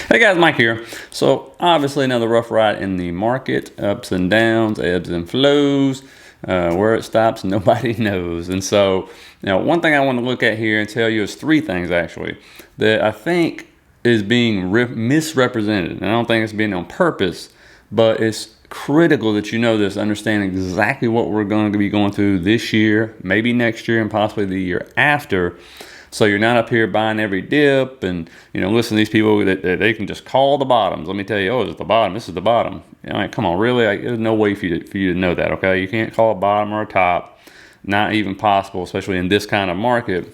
Hey guys, Mike here. So obviously another rough ride in the market, ups and downs, ebbs and flows. Where it stops, nobody knows. And so, one thing I want to look at here and tell you is three things actually that I think is being misrepresented. And I don't think it's being on purpose, but it's critical that you know this, understand exactly what we're going to be going through this year, maybe next year, and possibly the year after. So you're not up here buying every dip and, listen to these people that they can just call the bottoms. Let me tell you, oh, it's the bottom. This is the bottom. Come on, really? There's no way for you to know that, okay? You can't call a bottom or a top. Not even possible, especially in this kind of market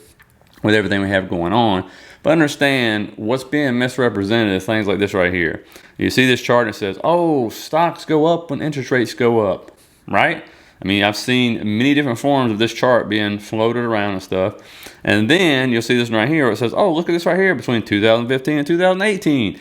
with everything we have going on. But understand what's being misrepresented is things like this right here. You see this chart and it says, oh, stocks go up when interest rates go up, right? I mean, I've seen many different forms of this chart being floated around and stuff. And then you'll see this one right here where it says, oh, look at this right here between 2015 and 2018.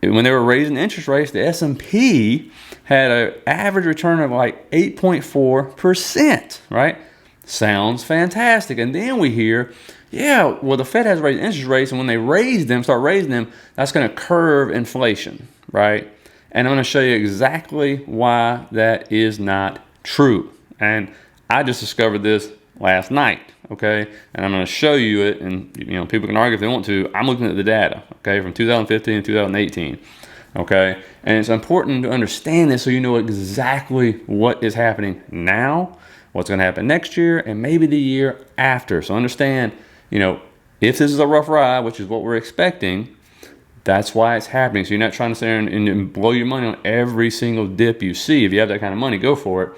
When they were raising interest rates, the S&P had an average return of like 8.4%, right? Sounds fantastic. And then we hear, yeah, well, the Fed has raised interest rates, and when they start raising them, that's going to curve inflation, right? And I'm going to show you exactly why that is not true. And I just discovered this last night, okay? And I'm going to show you it, and people can argue if they want to. I'm looking at the data, okay, from 2015 and 2018, okay? And it's important to understand this so you know exactly what is happening now, what's going to happen next year, and maybe the year after. So understand, if this is a rough ride, which is what we're expecting, that's why it's happening. So you're not trying to sit there and blow your money on every single dip you see. If you have that kind of money, go for it.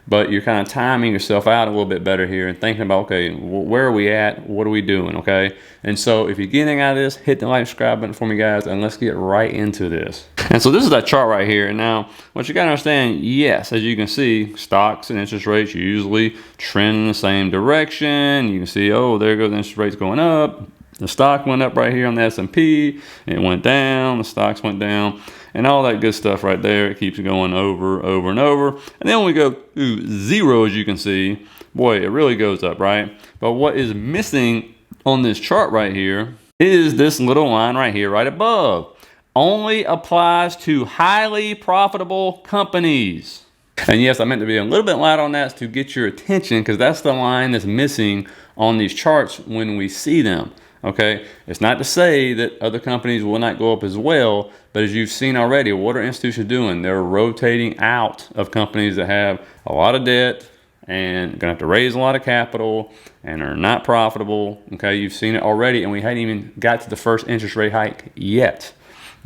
But you're kind of timing yourself out a little bit better here and thinking about, okay, where are we at? What are we doing, okay? And so if you're getting out of this, hit the like, subscribe button for me, guys, and let's get right into this. And so this is that chart right here. Now, what you got to understand, yes, as you can see, stocks and interest rates usually trend in the same direction. You can see, oh, there goes the interest rates going up. The stock went up right here on the S&P. It went down. The stocks went down. And all that good stuff right there. It keeps going over and over. And then when we go to zero, as you can see, boy, it really goes up, right? But what is missing on this chart right here is this little line right here, right above. Only applies to highly profitable companies. And yes, I meant to be a little bit loud on that to get your attention, because that's the line that's missing on these charts when we see them. Okay, it's not to say that other companies will not go up as well, but as you've seen already, what are institutions doing? They're rotating out of companies that have a lot of debt and going to have to raise a lot of capital and are not profitable. Okay, you've seen it already, and we hadn't even got to the first interest rate hike yet.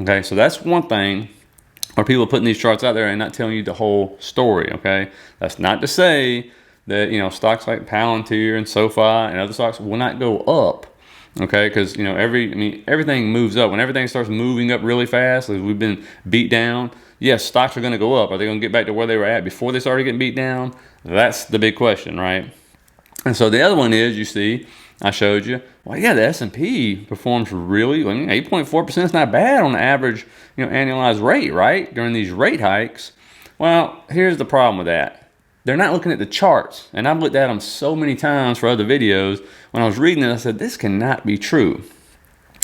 Okay, so that's one thing where people are putting these charts out there and not telling you the whole story. Okay, that's not to say that stocks like Palantir and SoFi and other stocks will not go up. Okay, because everything moves up. When everything starts moving up really fast, like we've been beat down, yes, stocks are going to go up. Are they going to get back to where they were at before they started getting beat down? That's the big question, right? And so the other one is, you see, I showed you, well, yeah, the S&P performs really, 8.4% is not bad on the average, annualized rate, right? During these rate hikes. Well, here's the problem with that. They're not looking at the charts. And I've looked at them so many times for other videos. When I was reading it, I said, this cannot be true.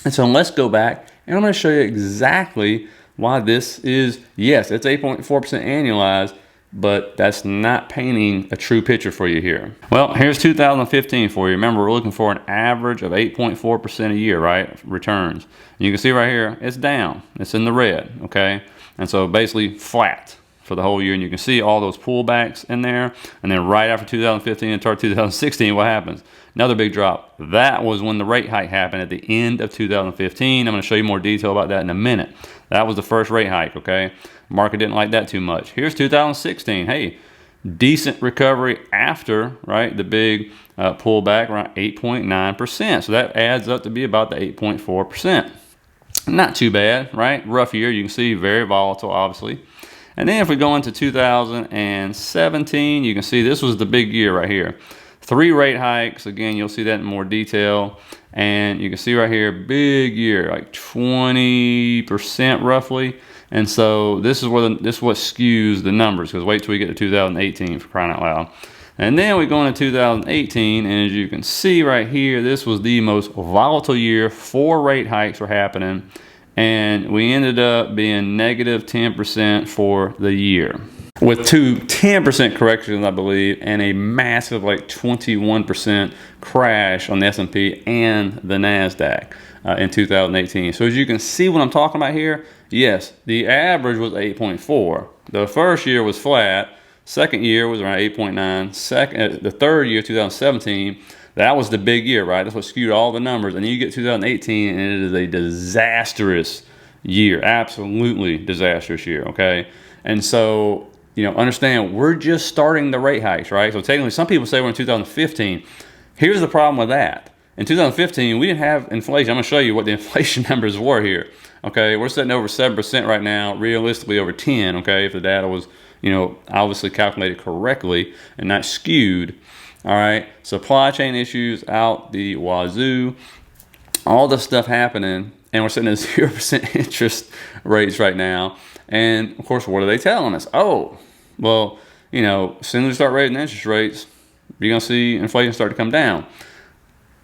And so let's go back, and I'm going to show you exactly why this is, yes, it's 8.4% annualized, but that's not painting a true picture for you here. Well, here's 2015 for you. Remember, we're looking for an average of 8.4% a year, right? Returns. And you can see right here, it's down. It's in the red, okay? And so basically flat for the whole year, and you can see all those pullbacks in there. And then right after 2015 and start 2016, what happens? Another big drop. That was when the rate hike happened at the end of 2015. I'm going to show you more detail about that in a minute. That was the first rate hike, okay? Market didn't like that too much. Here's 2016. Hey, decent recovery after, right, the big pullback, around 8.9%. So that adds up to be about the 8.4%. Not too bad, right? Rough year. You can see very volatile, obviously. And then if we go into 2017, you can see this was the big year right here. 3 rate hikes. Again, you'll see that in more detail. And you can see right here, big year, like 20% roughly. And so this is what skews the numbers, because wait till we get to 2018 for crying out loud. And then we go into 2018, and as you can see right here, this was the most volatile year. 4 rate hikes were happening. and we ended up being negative 10% for the year, with two 10% corrections, I believe, and a massive like 21% crash on the S&P and the NASDAQ in 2018. So as you can see what I'm talking about here, yes, the average was 8.4. The first year was flat. Second year was around 8.9. The third year, 2017, that was the big year, right? That's what skewed all the numbers. And then you get 2018, and it is a disastrous year, absolutely disastrous year, okay? And so, understand, we're just starting the rate hikes, right? So technically, some people say we're in 2015. Here's the problem with that. In 2015, we didn't have inflation. I'm going to show you what the inflation numbers were here, okay? We're sitting over 7% right now, realistically over 10, okay, if the data was, obviously calculated correctly and not skewed. All right, supply chain issues out the wazoo, all this stuff happening, and we're sitting at 0% interest rates right now. And of course, what are they telling us? Oh, well, as soon as we start raising interest rates, you're gonna see inflation start to come down.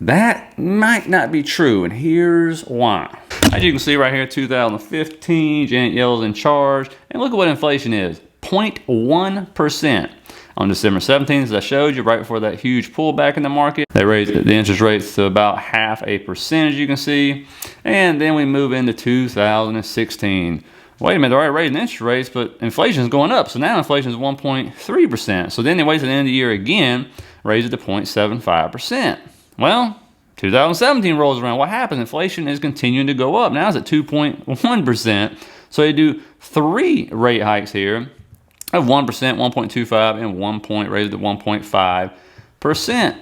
That might not be true, and here's why. As you can see right here, 2015, Janet Yellen's in charge, and look at what inflation is, 0.1%. On December 17th, as I showed you, right before that huge pullback in the market, they raised the interest rates to about 0.5%, as you can see. And then we move into 2016. Wait a minute, they're already raising interest rates, but inflation is going up. So now inflation is 1.3%. So then they wait till the end of the year again, raise it to 0.75%. Well, 2017 rolls around. What happens? Inflation is continuing to go up. Now it's at 2.1%. So they do 3 rate hikes here of 1%, 1.25, and 1 point, raised to 1.5%.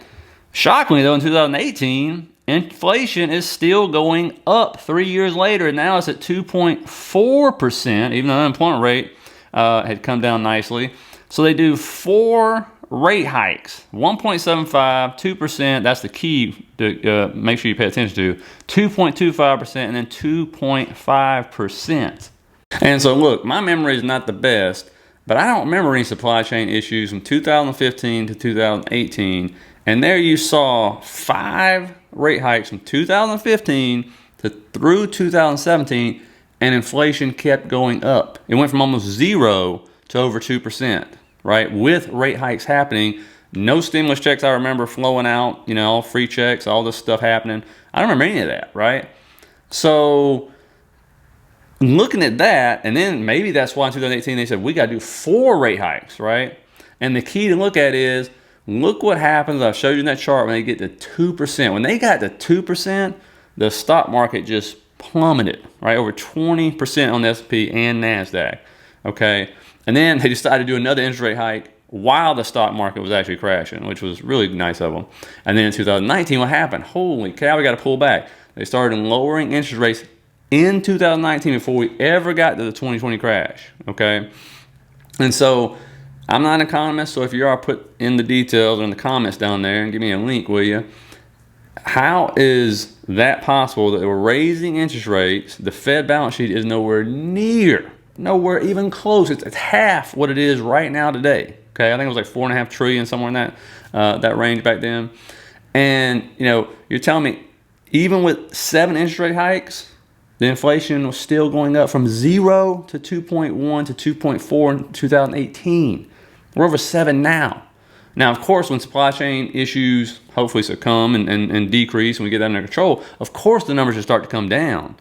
Shockingly, though, in 2018, inflation is still going up 3 years later. Now it's at 2.4%, even though the unemployment rate had come down nicely. So they do 4 rate hikes, 1.75, 2%, that's the key to make sure you pay attention to, 2.25%, and then 2.5%. And so look, my memory is not the best, but I don't remember any supply chain issues from 2015 to 2018. And there you saw 5 rate hikes from 2015 through 2017, and inflation kept going up. It went from almost 0 to over 2%, right? With rate hikes happening, no stimulus checks I remember flowing out, all free checks, all this stuff happening. I don't remember any of that, right? So looking at that, and then maybe that's why in 2018 they said we got to do 4 rate hikes, right? And the key to look at is, look what happens. I showed you in that chart when they get to 2%. When they got to 2%, the stock market just plummeted, right? Over 20% on the S&P and NASDAQ, okay? And then they decided to do another interest rate hike while the stock market was actually crashing, which was really nice of them. And then in 2019, what happened? Holy cow, we got to pull back. They started lowering interest rates in 2019 before we ever got to the 2020 crash, okay? And so I'm not an economist, so if you are, put in the details or in the comments down there and give me a link, will you? How is that possible that we're raising interest rates? The Fed balance sheet is nowhere even close. It's half what it is right now today, okay? I think it was like $4.5 trillion, somewhere in that range back then. And, you're telling me even with 7 interest rate hikes, the inflation was still going up from 0 to 2.1 to 2.4 in 2018. We're over 7 now. Now, of course, when supply chain issues hopefully succumb and decrease and we get that under control, of course the numbers should start to come down.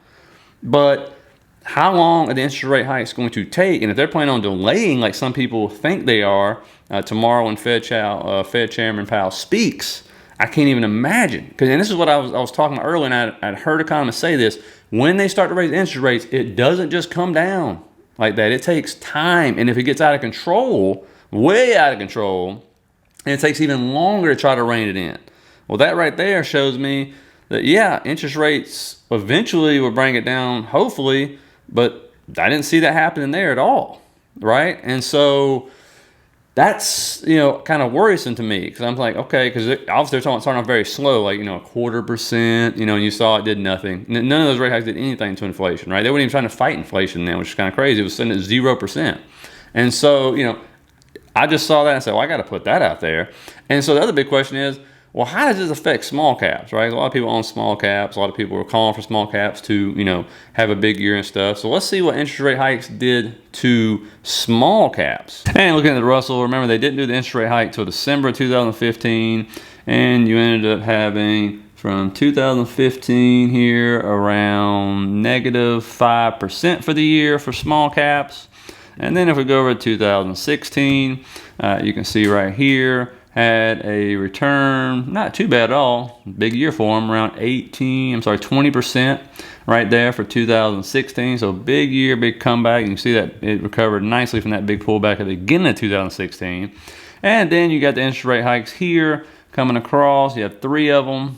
But how long are the interest rate hikes going to take? And if they're planning on delaying like some people think they are, tomorrow when Fed Chairman Powell speaks, I can't even imagine. And this is what I was talking about earlier, and I'd heard economists say this. When they start to raise interest rates, it doesn't just come down like that. It takes time. And if it gets out of control, way out of control, and it takes even longer to try to rein it in. Well, that right there shows me that, yeah, interest rates eventually will bring it down, hopefully, but I didn't see that happening there at all, right? And so that's, kind of worrisome to me, because I'm like, okay, because obviously they're starting off very slow, like, 0.25%, and you saw it did nothing. None of those rate hikes did anything to inflation, right? They weren't even trying to fight inflation then, which is kind of crazy. It was sitting at 0%. And so, I just saw that and said, well, I got to put that out there. And so the other big question is, well, how does this affect small caps, right? A lot of people own small caps. A lot of people are calling for small caps to, you know, have a big year and stuff. So let's see what interest rate hikes did to small caps. And looking at the Russell, remember they didn't do the interest rate hike till December 2015, and you ended up having from 2015 here around -5% for the year for small caps. And then if we go over to 2016, you can see right here, had a return, not too bad at all, big year for them, around 20% right there for 2016. So big year, big comeback. You can see that it recovered nicely from that big pullback at the beginning of 2016. And then you got the interest rate hikes here coming across. You have 3 of them.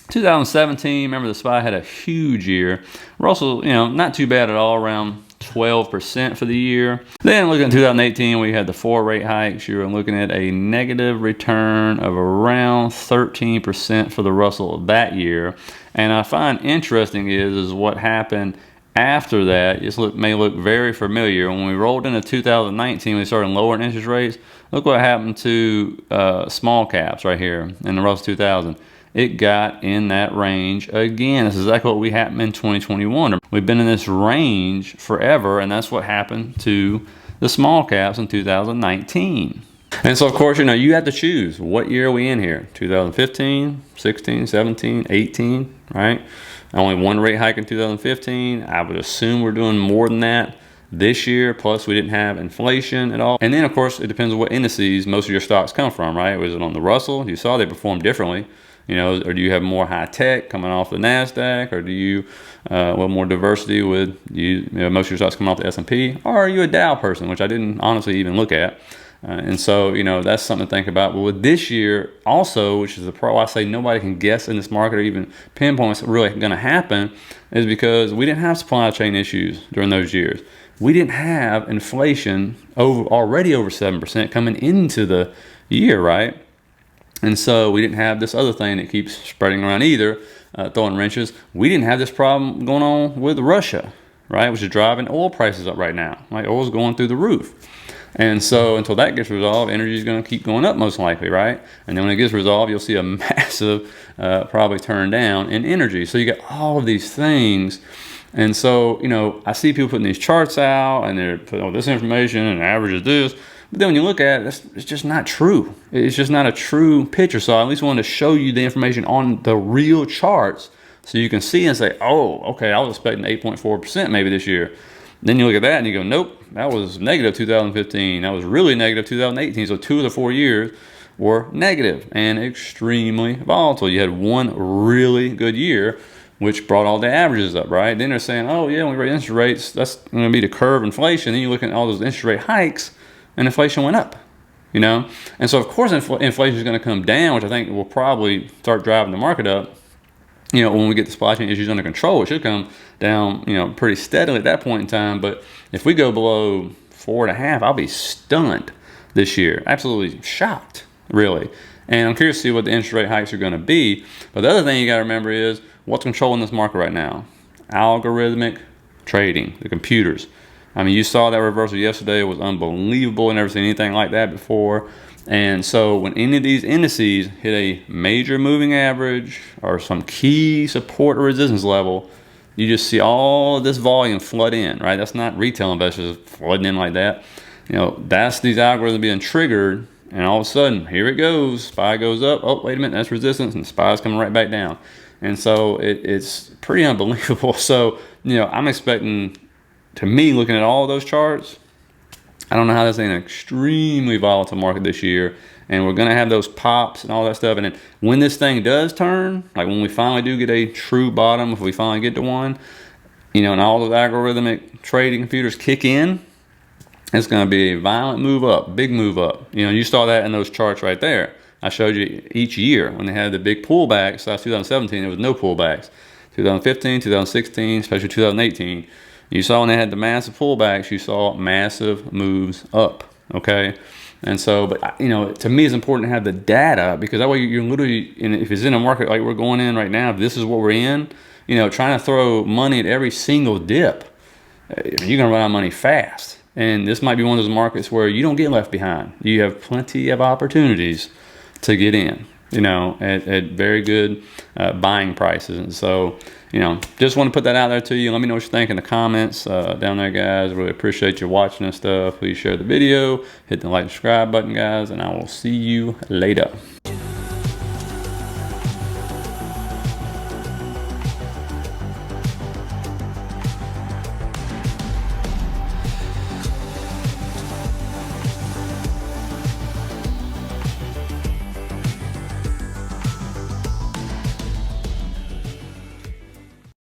2017, remember the SPY had a huge year. Russell, you know, not too bad at all, around 12% for the year. Then looking at 2018, we had the 4 rate hikes. You were looking at a negative return of around 13% for the Russell that year. And I find interesting is what happened after that. This may look very familiar. When we rolled into 2019, we started lowering interest rates. Look what happened to small caps right here in the Russell 2000. It got in that range again. This is exactly what we happened in 2021. We've been in this range forever, and that's what happened to the small caps in 2019. And so, of course, you know, you have to choose what year are we in here? 2015, 16, 17, 18, right? Only 1 rate hike in 2015. I would assume we're doing more than that this year, plus we didn't have inflation at all. And then, of course, it depends on what indices most of your stocks come from, right? Was it on the Russell? You saw they performed differently. You know, or do you have more high tech coming off the NASDAQ, or do you well, more diversity with you know, most of your stocks coming off the S&P, or are you a Dow person, which I didn't honestly even look at. And so, you know, that's something to think about. But with this year also, which is the part why I say nobody can guess in this market or even pinpoint what's really going to happen, is because we didn't have supply chain issues during those years. We didn't have inflation already over 7% coming into the year, right? And so we didn't have this other thing that keeps spreading around either, throwing wrenches. We didn't have this problem going on with Russia, right, which is driving oil prices up right now. Like, oil's going through the roof. And so until that gets resolved, energy is going to keep going up most likely, right? And then when it gets resolved, you'll see a massive probably turn down in energy. So you got all of these things. And so, you know, I see people putting these charts out, and they're putting all this information and averages this. But then when you look at it, it's just not true. It's just not a true picture. So I at least wanted to show you the information on the real charts so you can see and say, oh, okay, I was expecting 8.4% maybe this year. Then you look at that and you go, nope, that was negative 2015. That was really negative 2018. So 2 of the 4 years were negative and extremely volatile. You had 1 really good year, which brought all the averages up, right? Then they're saying, oh, yeah, when we raise interest rates, that's going to be the curve inflation. Then you look at all those interest rate hikes, and inflation went up, you know? And so, of course, inflation is going to come down, which I think will probably start driving the market up. You know, when we get the supply chain issues under control, it should come down, you know, pretty steadily at that point in time. But if we go below 4.5, I'll be stunned this year. Absolutely shocked, really. And I'm curious to see what the interest rate hikes are going to be. But the other thing you got to remember is what's controlling this market right now? Algorithmic trading, the computers. I mean, you saw that reversal yesterday. It was unbelievable. Never seen anything like that before. And so when any of these indices hit a major moving average or some key support or resistance level, you just see all of this volume flood in, right? That's not retail investors flooding in like that. You know, that's these algorithms being triggered, and all of a sudden, here it goes. SPY goes up. Oh, wait a minute, that's resistance, and SPY's coming right back down. And so it's pretty unbelievable. So, you know, I'm expecting, to me, looking at all those charts, I don't know how this ain't an extremely volatile market this year. And we're going to have those pops and all that stuff. And then when this thing does turn, like when we finally do get a true bottom, if we finally get to one, you know, and all those algorithmic trading computers kick in, it's going to be a violent move up, big move up. You know, you saw that in those charts right there. I showed you each year when they had the big pullbacks. Last 2017, there was no pullbacks. 2015, 2016, especially 2018. You saw when they had the massive pullbacks, you saw massive moves up, okay? And so, but, you know, to me, it's important to have the data, because that way you're literally, if it's in a market like we're going in right now, if this is what we're in, you know, trying to throw money at every single dip, you're going to run out of money fast. And this might be one of those markets where you don't get left behind. You have plenty of opportunities to get in. you know, at very good buying prices. And so, you know, just want to put that out there to you. Let me know what you think in the comments down there, guys. Really appreciate you watching this stuff. Please share the video, hit the like and subscribe button, guys, and I will see you later.